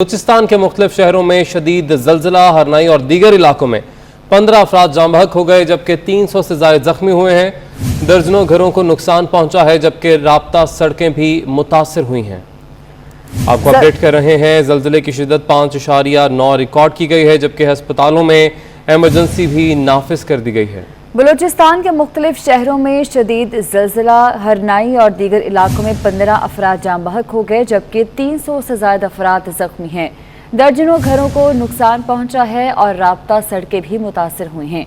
बलूचिस्तान के मुख्तलिफ शहरों में शदीद ज़लज़ला, हरनाई और दीगर इलाकों में 15 अफराद जाँ बहक हो गए जबकि 300 से ज़ायद ज़ख्मी हुए हैं। दर्जनों घरों को नुकसान पहुंचा है जबकि राब्ता सड़कें भी मुतासिर हुई हैं। आपको अपडेट कर रहे हैं। ज़लज़ले की शिद्दत 5.9 रिकॉर्ड की गई है जबकि अस्पतालों में एमरजेंसी भी नाफिज कर दी गई है। बलूचिस्तान के मुख्तलिफ शहरों में शदीद ज़लज़ला, हरनाई और दीगर इलाकों में 15 अफराद जाँ बहक हो गए जबकि 300 से ज़ायद अफराद ज़ख्मी हैं। दर्जनों घरों को नुकसान पहुंचा है और राब्ता सड़कें भी मुतासिर हुई हैं।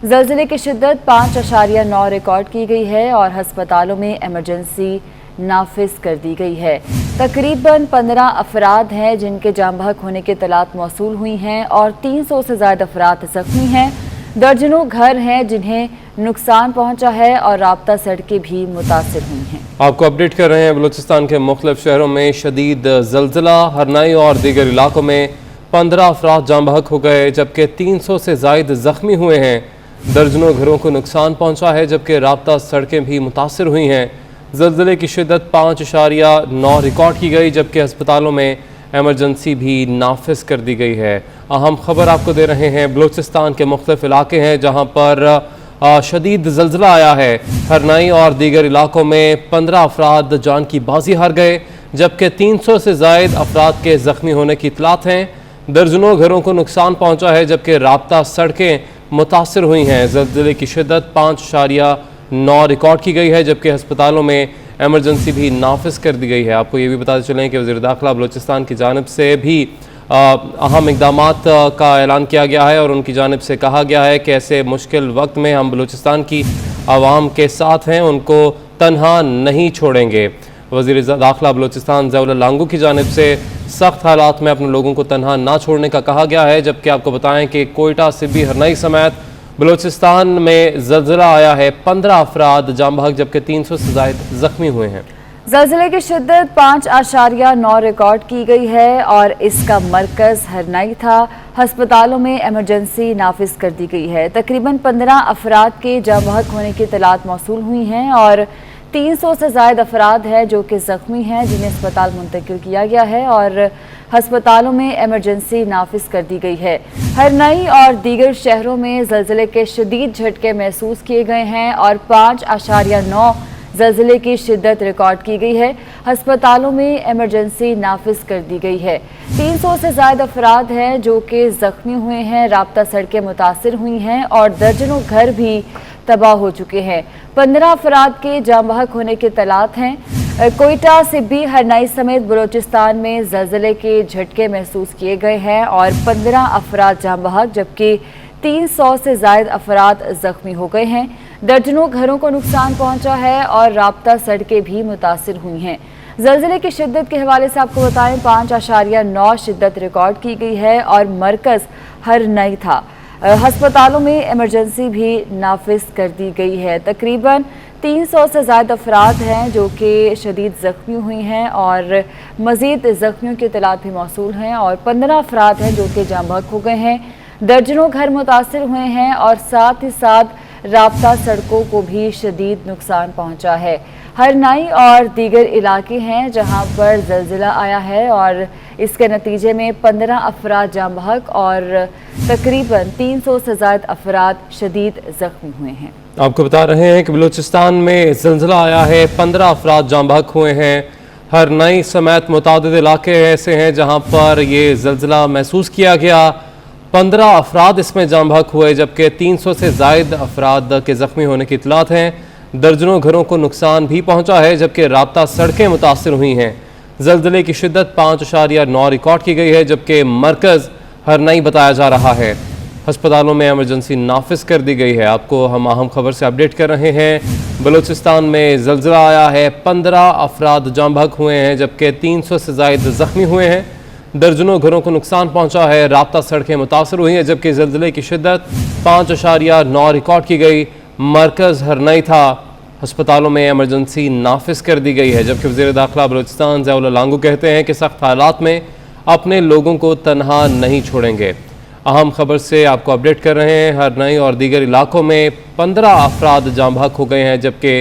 ज़लज़ले की शिद्दत 5.9 रिकॉर्ड की गई है और हस्पतालों में एमरजेंसी नाफिज कर दी गई है। तकरीबन 15 अफराद हैं जिनके जाँ बहक होने की इत्तलात मौसूल हुई हैं और 300 से ज़ायद अफराद ज़ख्मी हैं। दर्जनों घर हैं जिन्हें नुकसान पहुंचा है और राब्ता सड़कें भी मुतासिर हुई हैं। आपको अपडेट कर रहे हैं। बलूचिस्तान के मुख्तलिफ शहरों में शदीद ज़लज़ला, हरनाई और दीगर इलाकों में 15 अफराद जाँ बहक हो गए जबकि 300 से ज़ायद ज़ख्मी हुए हैं। दर्जनों घरों को नुकसान पहुंचा है जबकि राब्ता सड़कें भी मुतासिर हुई हैं। ज़लज़ले की शिद्दत 5.9 रिकॉर्ड की गई जबकि अस्पतालों में एमरजेंसी भी नाफिज कर दी गई है। अहम खबर आपको दे रहे हैं। बलूचिस्तान के मुख्तलिफ इलाके हैं जहाँ पर शदीद ज़लज़ला आया है। हरनाई और दीगर इलाकों में 15 अफराद जान की बाजी हार गए जबकि 300 से ज़ायद अफराद के ज़ख्मी होने की इत्तलात हैं। दर्जनों घरों को नुकसान पहुँचा है जबकि राब्ता सड़कें मुतासिर हुई हैं। ज़लज़ले की शिद्दत 5.9 रिकॉर्ड की गई है जबकि अस्पतालों में एमरजेंसी भी नाफिज कर दी गई है। आपको ये भी बताते चलें कि वज़ीर दाखिला बलूचिस्तान की जानिब से भी अहम इक़दामात का ऐलान किया गया है और उनकी जानिब से कहा गया है कि ऐसे मुश्किल वक्त में हम बलूचिस्तान की आवाम के साथ हैं, उनको तन्हा नहीं छोड़ेंगे। वज़ीर दाखिला बलूचिस्तान ज़ियाउल्लाह लांगू की जानिब से सख्त हालात में अपने लोगों को तन्हा ना छोड़ने का कहा गया है। जबकि आपको बताएं कि कोयटा, सिब्बी, हरनाई समेत बलूचिस्तान में ज़लज़ला आया है। 15 अफराद जाँ बहक जबकि 300 से ज़ायद ज़ख्मी हुए हैं। ज़लज़ले की शिद्दत 5.9 रिकॉर्ड की गई है और इसका मरकज़ हरनाई था। हस्पतालों में एमरजेंसी नाफिज कर दी गई है। तकरीबन 15 अफराद के जाँ बहक होने की इत्तलात मौसूल हुई हैं और 300 से ज़ायद अफराद हैं जो कि ज़ख्मी हैं जिन्हें अस्पताल मुंतकिल किया गया है और हस्पतालों में एमरजेंसी नाफिज कर दी गई है। हरनाई और दीगर शहरों में ज़लज़ले के शदीद झटके महसूस किए गए हैं और 5.9 ज़लज़ले की शिद्दत रिकॉर्ड की गई है। हस्पतालों में एमरजेंसी नाफिज कर दी गई है। 300 से ज़ायद अफराद हैं जो कि ज़ख्मी हुए हैं। राब्ता सड़कें मुतासिर हुई हैं और दर्जनों घर भी तबाह हो चुके हैं। 15 अफराद के जाँ बहक होने के इत्तलात हैं। कोयटा, सिब्बी, हरनाई समेत बलूचिस्तान में ज़लज़ले के झटके महसूस किए गए हैं और 15 अफराद जाँ बहक जबकि 300 से ज़ायद अफराद ज़ख्मी हो गए हैं। दर्जनों घरों को नुकसान पहुंचा है और राब्ता सड़कें भी मुतासिर हुई हैं। ज़लज़ले की शिद्दत के हवाले से आपको बताएं 5.9 शिद्दत रिकॉर्ड की गई है और मरकज़ हरनाई था। हस्पतालों में एमरजेंसी भी नाफिज कर दी गई है। तकरीबन 300 से ज़ायद अफराद हैं जो कि शदीद ज़ख्मी हुई हैं और मज़ीद ज़ख्मियों की इत्तलात भी मौसूल हैं और 15 अफराद हैं जो कि जाँ बहक हो गए हैं। दर्जनों घर मुतासिर हुए हैं और साथ ही साथ राब्ता सड़कों को भी शदीद नुकसान पहुंचा है। हरनाई और दीगर इलाके हैं जहां पर ज़लज़ला आया है और इसके नतीजे में 15 अफराद जाँ बहक और तकरीबन 300 से ज़ायद अफराद शदीद ज़ख्मी हुए हैं। आपको बता रहे हैं कि बलूचिस्तान में ज़लज़ला आया है, 15 अफराद जाँ बहक हुए हैं। हरनाई समेत मुतादिद इलाके ऐसे हैं जहाँ पर ये ज़लज़ला महसूस किया गया। 15 अफराद इसमें जाँ बहक हुए जबकि 300 से ज़ायद अफराद के ज़ख्मी होने की इत्तलात हैं। दर्जनों घरों को नुकसान भी पहुँचा है जबकि राब्ता सड़कें मुतासिर हुई हैं। ज़लज़ले की शिद्दत 5.9 रिकॉर्ड की गई है जबकि मरकज़ हरनाई बताया जा रहा है। हस्पतालों में एमरजेंसी नाफिज कर दी गई है। आपको हम अहम खबर से अपडेट कर रहे हैं। बलूचिस्तान में ज़लज़ला आया है, 15 अफराद जाँ बहक हुए हैं जबकि 300 से ज़ायद ज़ख्मी हुए हैं। दर्जनों घरों को नुकसान पहुंचा है। राब्ता सड़कें मुतासर हुई हैं जबकि ज़लज़ले की शिद्दत 5.9 रिकॉर्ड की गई। मरकज़ हरनाई था। हस्पतालों में एमरजेंसी नाफिज कर दी गई है। जबकि वज़ीर दाखिला बलूचिस्तान ज़ियाउल्लाह लांगू कहते हैं कि सख्त हालात में अपने लोगों को तन्हा नहीं छोड़ेंगे। अहम खबर से आपको अपडेट कर रहे हैं। हरनाई और दीगर इलाकों में 15 अफराद जाँ बहक हो गए हैं जबकि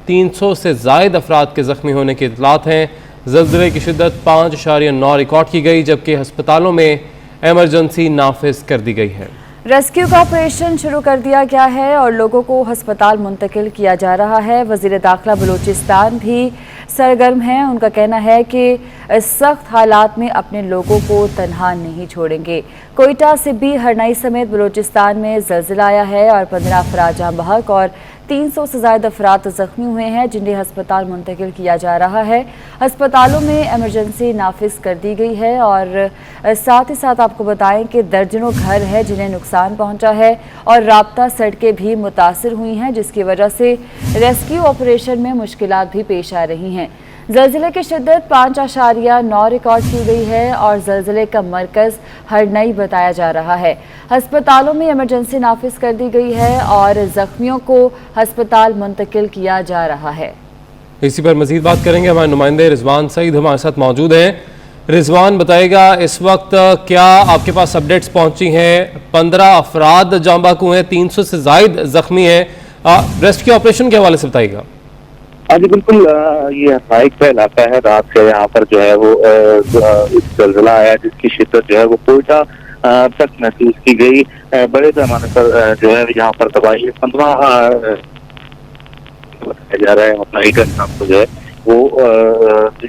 300 से ज़ायद अफराद के ज़ख्मी होने की इत्तलात हैं। ज़ल्ज़ले की शिद्दत 5.9 रिकॉर्ड की गई, जबकि अस्पतालों में एमरजेंसी नाफिज कर दी गई है। रेस्क्यू का ऑपरेशन शुरू कर दिया गया है और लोगों को अस्पताल मुंतकिल किया जा रहा है। वज़ीर दाखिला बलूचिस्तान भी सरगर्म हैं। उनका कहना है कि इस सख्त हालात में अपने लोगों को तनहा नहीं छोड़ेंगे। कोयटा, सिब्बी, हरनाई समेत बलूचिस्तान में ज़ल्ज़ला आया है और 15 अफराद जाँ बहक और 300 से ज़ायद अफराद ज़ख्मी हुए हैं, जिन्हें अस्पताल मुंतकिल किया जा रहा है। अस्पतालों में एमरजेंसी नाफिज कर दी गई है और साथ ही साथ आपको बताएं कि दर्जनों घर हैं जिन्हें नुकसान पहुंचा है और राब्ता सड़कें भी मुतासिर हुई हैं, जिसकी वजह से रेस्क्यू ऑपरेशन में मुश्किलात भी पेश आ रही हैं। ज़ल्ज़ले की शिद्दत 5.9 रिकॉर्ड की गई है और ज़ल्ज़ले का मरकज़ हरनई बताया जा रहा है। अस्पतालों में एमरजेंसी नाफिज कर दी गई है और ज़ख्मियों को अस्पताल मुंतकिल किया जा रहा है। इसी पर मज़ीद बात करेंगे, हमारे नुमाइंदे रिजवान सईद हमारे साथ मौजूद हैं। रिजवान, बताइएगा इस वक्त क्या आपके पास अपडेट्स पहुंची हैं? 15 अफराद जाँ बहक हुए हैं, 300 से ज़ायद ज़ख्मी हैं। रेस्क्यू ऑपरेशन के हवाले से बताइएगा। हाँ जी बिल्कुल, ये हरनाई का इलाका है। रात के यहाँ पर जो है वो ज़ल्ज़ला आया जिसकी शिद्दत जो है वो कोयटा तक महसूस की गई। बड़े पैमाने पर जो है यहाँ पर तबाही 15 बताया जा रहा है। हरनाई का नाम तो जो है वो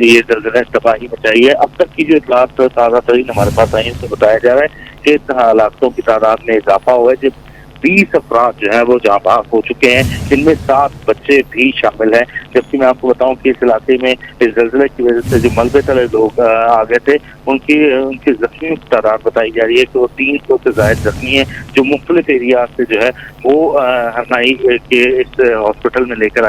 ये ज़ल्ज़ला तबाही मचाई है। अब तक की जो इतलात ताज़ा तरीन हमारे पास आई है उसमें बताया जा रहा है कि हलाकों की तादाद में इजाफा हुआ है। 20 अफराद जो है वो जाँ बहक हो चुके हैं, जिनमें 7 बच्चे भी शामिल हैं। जबकि मैं आपको बताऊं कि इस इलाके में इस ज़ल्ज़ले की वजह से जो मलबे तले लोग आ गए थे उनके जख्मियों की तादाद बताई जा रही है कि वो 300 से ज़ायद जख्मी हैं, जो मुख्तलिफ एरिया से जो है वो हरनाई के इस हॉस्पिटल में लेकर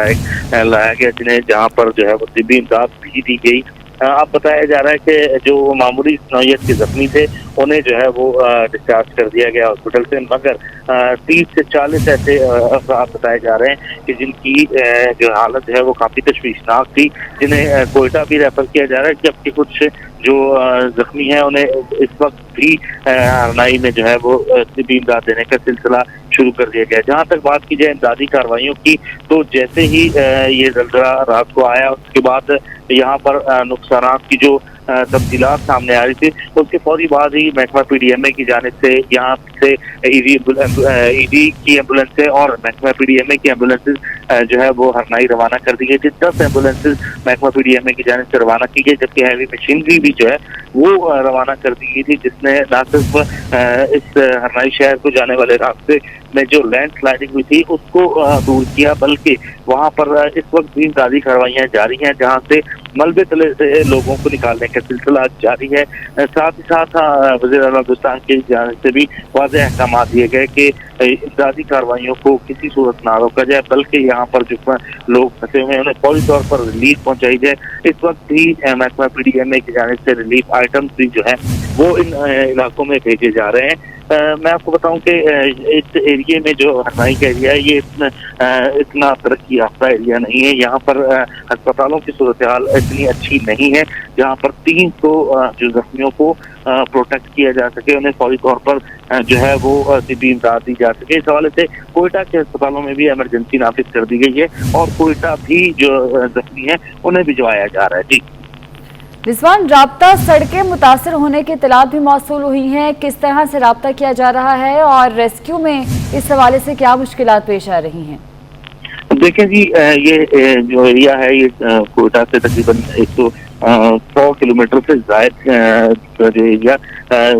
लाया गया, जिन्हें जहाँ पर जो है वो तिब्बी इमदाद भी दी गई। अब बताया जा रहा है कि जो मामूली नौयत के जख्मी थे उन्हें जो है वो डिस्चार्ज कर दिया गया हॉस्पिटल से, मगर 30 से 40 ऐसे अफराद बताए जा रहे हैं कि जिनकी जो हालत है वो काफ़ी तशवीशनाक थी, जिन्हें कोयटा भी रेफर किया जा रहा है। जबकि कुछ जो जख्मी हैं उन्हें इस वक्त भी हरनाई में जो है वो तिब्बी इमदाद देने का सिलसिला शुरू कर दिया गया। जहाँ तक बात की जाए इमदादी कार्रवाइयों की, तो जैसे ही ये ज़ल्ज़ला रात को आया उसके बाद यहाँ पर नुकसानात की जो तफसीलात सामने आ रही थी, उसके फौरी बाद ही महकमा PDMA की जानिब से यहाँ से ईडी की एम्बुलेंसें और महकमा PDMA की एम्बुलेंसेज जो है वो हरनाई रवाना कर दी गई थी। 10 एम्बुलेंसेज महकमा PDMA की जानिब से रवाना की गई, जबकि हैवी मशीनरी भी जो है वो रवाना कर दी गई थी, जिसने न सिर्फ इस हरनाई शहर को जाने वाले रास्ते में जो लैंड स्लाइडिंग हुई थी उसको दूर किया, बल्कि वहाँ पर इस वक्त भी इमदादी कार्रवाइयाँ जारी हैं, जहाँ से मलबे तले से लोगों को निकालने का सिलसिला जारी है। साथ ही साथ वज़ीर आला हिंदुस्तान की जानिब से भी वाज़ेह अहकाम दिए गए कि इमदादी कार्रवाइयों को किसी सूरत ना रोका जाए, बल्कि यहाँ पर जो लोग फंसे हुए हैं उन्हें फौरी तौर पर रिलीफ पहुँचाई जाए। इस वक्त भी महकमा PDMA की जानिब से रिलीफ आइटम्स भी जो है वो इन इलाकों में भेजे जा रहे हैं। मैं आपको बताऊं कि इस एरिया में जो हरनाई का एरिया है ये इतना तरक्की याफ्ता एरिया नहीं है। यहाँ पर अस्पतालों की सूरत हाल इतनी अच्छी नहीं है जहाँ पर 300 जो जख्मियों को प्रोटेक्ट किया जा सके, उन्हें फौरी तौर पर जो है वो तिब्बी इमदाद दी जा सके। इस हवाले से कोयटा के अस्पतालों में भी एमरजेंसी नाफिज कर दी गई है और कोयटा भी जो जख्मी है उन्हें भिजवाया जा रहा है। जी रिजवान, राब्ता सड़कें मुतासर होने की इत्तलात भी मौसूल हुई हैं, किस तरह से राब्ता किया जा रहा है और रेस्क्यू में इस हवाले से क्या मुश्किलात पेश आ रही हैं? देखें जी, ये जो एरिया है ये कोयटा से तकरीबन 100 किलोमीटर से ज़ायद जो एरिया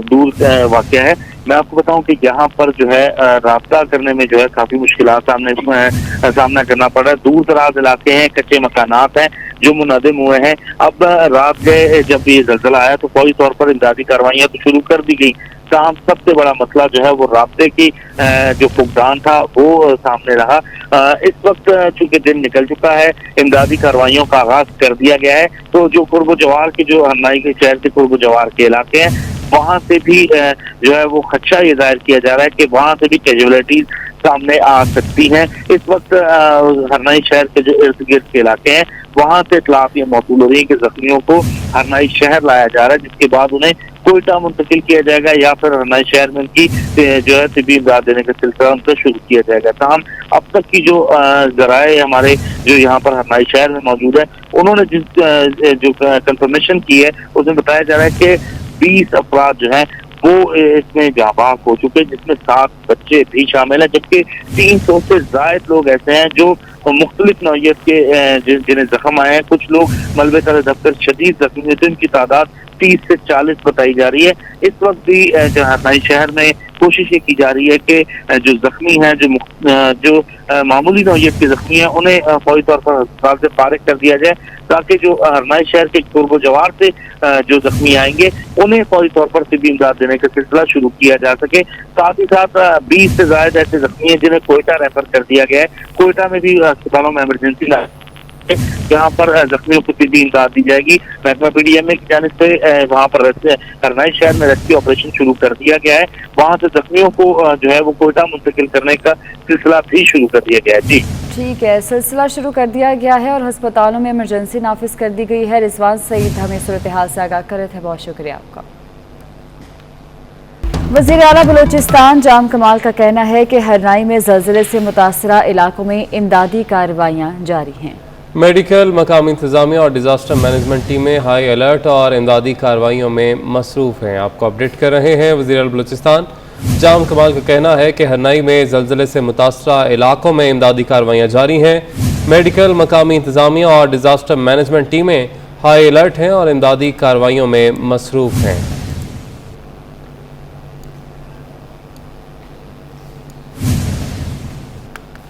दूर वाक़या है। मैं आपको बताऊं कि यहाँ पर जो है राब्ता करने में जो है काफ़ी मुश्किलात सामना करना पड़ रहा है। दूर दराज इलाके हैं, कच्चे मकानात हैं जो मुनहदम हुए हैं। अब रात के जब ये ज़ल्ज़ला आया तो फौरी तौर पर इमदादी कार्रवाइयाँ तो शुरू कर दी गई, तमाम सबसे बड़ा मसला जो है वो राब्ते की जो फुकदान था वो सामने रहा। इस वक्त चूंकि दिन निकल चुका है, इमदादी कार्रवाइयों का आगाज कर दिया गया है, तो जो कुर्ब जवार के जो हरनाई के शहर के कुर्ब जवार के इलाके हैं वहाँ से भी जो है वो खदशा ये जाहिर किया जा रहा है कि वहाँ से भी कैजुअलिटीज सामने आ सकती हैं। इस वक्त हरनाई शहर के जो इर्द गिर्द के इलाके हैं वहां से इतलात ये मौसूल हो रही है कि जख्मियों को हरनाई शहर लाया जा रहा है, जिसके बाद उन्हें कोयटा मुंतकिल किया जाएगा या फिर हरनाई शहर में उनकी जो है तिब्बी इमदाद देने का सिलसिला उनका शुरू किया जाएगा। ताहम अब तक की जो जराए हमारे जो यहाँ पर हरनाई शहर में मौजूद है उन्होंने जो कंफर्मेशन की है उसमें बताया जा रहा है कि 20 अफराद जो हैं वो इसमें जाबाज हो चुके हैं, जिसमें 7 बच्चे भी शामिल हैं, जबकि 300 से ज्यादा लोग ऐसे हैं जो मुख्तलिफ नौइयत के जिन्हें जख्म आए हैं। कुछ लोग मलबे तले दबकर शदीद जख्मी हुए थे, इनकी तादाद 30 से 40 बताई जा रही है। इस वक्त भी हरनाई शहर में कोशिश ये की जा रही है कि जो जख्मी हैं, जो मामूली नौइयत के जख्मी हैं, उन्हें फौरी तौर पर अस्पताल से फारिग कर दिया जाए, ताकि जो हरनाई शहर के कुर्ब जवार से जो जख्मी आएंगे उन्हें फौरी तौर पर तिब्बी इमदाद देने का सिलसिला शुरू किया जा सके। साथ ही साथ 20 से ज्यादा ऐसे जख्मी हैं जिन्हें कोयटा रेफर कर दिया गया है। कोयटा में भी अस्पतालों में इमरजेंसी जहाँ पर जख्मियों को तिब्बी इमदाद दी जाएगी। महकमा PDM की जानिब से वहाँ पर हरनाई शहर में रेस्क्यू ऑपरेशन शुरू कर दिया गया है। वहाँ से जख्मियों को जो है वो कोयटा मुंतकिल करने का सिलसिला भी शुरू कर दिया गया है। जी ठीक है, सिलसिला शुरू कर दिया गया है और अस्पतालों में इमरजेंसी नाफिज कर दी गई है। रिजवान सईद हमें सूरत हाल से आगाह कर रहे थे, बहुत शुक्रिया आपका। वज़ीर आला बलूचिस्तान जाम कमाल का कहना है कि हरनाई में ज़लज़ले से मुतासरा इलाकों में इमदादी कार्रवाइयाँ जारी हैं। मेडिकल, मकामी इंतजामिया और डिज़ास्टर मैनेजमेंट टीमें हाई अलर्ट और इमदादी कार्रवाइयों में मसरूफ़ हैं। आपको अपडेट कर रहे हैं वज़ीर आला बलूचिस्तान जाम कमाल का कहना है कि हरनाई में ज़लज़ले से मुतासरा इलाकों में इमदादी कार्रवाइयाँ जारी हैं। मेडिकल, मकामी इंतजामिया और डिज़ास्टर मैनेजमेंट टीमें हाई अलर्ट हैं और इमदादी कार्रवाइयों में मसरूफ़ हैं।